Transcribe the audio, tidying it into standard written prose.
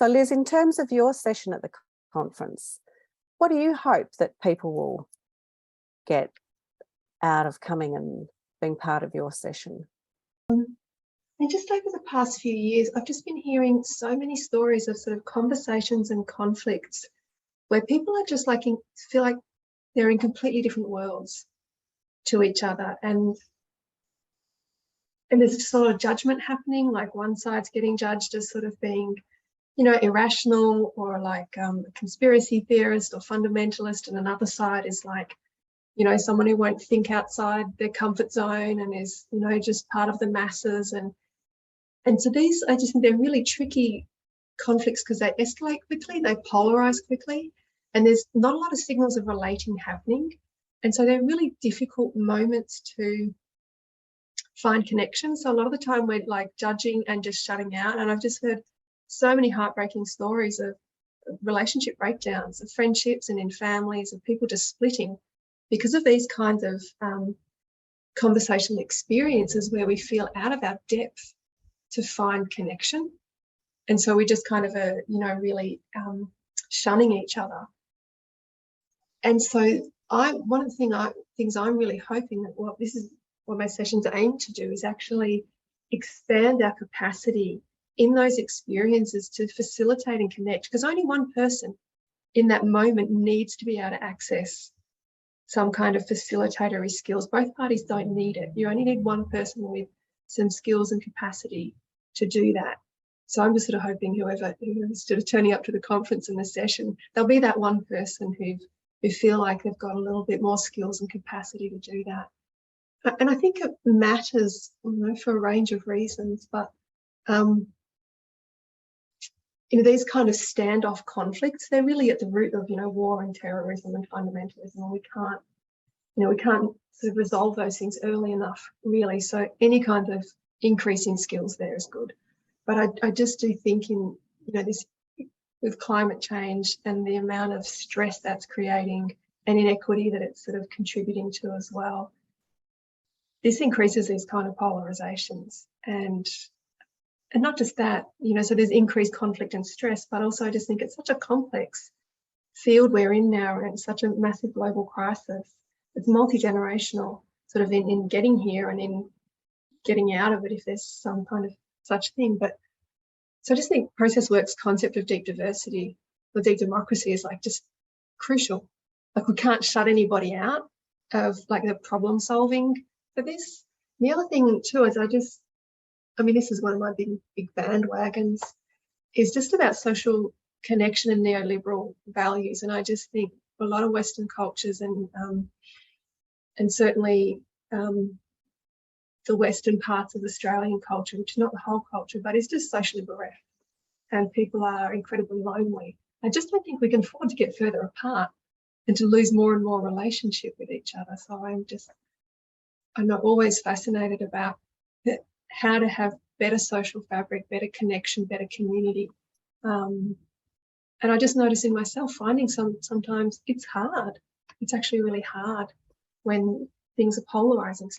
So Liz, in terms of your session at the conference, what do you hope that people will get out of coming and being part of your session? And just over the past few years, I've just been hearing so many stories of sort of conversations and conflicts where people are just like feel like they're in completely different worlds to each other, and there's just sort of judgment happening, like one side's getting judged as sort of being, you know, irrational or like a conspiracy theorist or fundamentalist, and another side is like, you know, someone who won't think outside their comfort zone and is, you know, just part of the masses. And so these, I just think they're really tricky conflicts because they escalate quickly, they polarize quickly, and there's not a lot of signals of relating happening. And so they're really difficult moments to find connection. So a lot of the time we're like judging and just shutting out. And I've just heard so many heartbreaking stories of relationship breakdowns, of friendships and in families, of people just splitting because of these kinds of conversational experiences where we feel out of our depth to find connection. And so we just kind of are, you know, really shunning each other. And so one of the things I'm really hoping that, well, this is what my sessions aim to do, is actually expand our capacity in those experiences to facilitate and connect, because only one person in that moment needs to be able to access some kind of facilitatory skills. Both parties don't need it. You only need one person with some skills and capacity to do that. So I'm just sort of hoping whoever's sort of turning up to the conference and the session, there'll be that one person who feel like they've got a little bit more skills and capacity to do that. And I think it matters, you know, for a range of reasons, but you know, these kind of standoff conflicts, they're really at the root of, you know, war and terrorism and fundamentalism, and we can't sort of resolve those things early enough, really. So any kind of increase in skills there is good. But I just do think in, you know, this with climate change and the amount of stress that's creating and inequity that it's sort of contributing to as well, this increases these kind of polarizations. And not just that, you know, so there's increased conflict and stress, but also I just think it's such a complex field we're in now, and it's such a massive global crisis. It's multi-generational sort of in getting here and in getting out of it, if there's some kind of such thing. But so I just think process work's concept of deep diversity or deep democracy is like just crucial. Like we can't shut anybody out of like the problem solving for this. And the other thing too is I mean, this is one of my big bandwagons, is just about social connection and neoliberal values. And I just think a lot of Western cultures and certainly the Western parts of Australian culture, which is not the whole culture, but it's just socially bereft, and people are incredibly lonely. I just don't think we can afford to get further apart and to lose more and more relationship with each other. So I'm not always fascinated about how to have better social fabric, better connection, better community. And I just notice in myself finding sometimes it's hard. It's actually really hard when things are polarizing.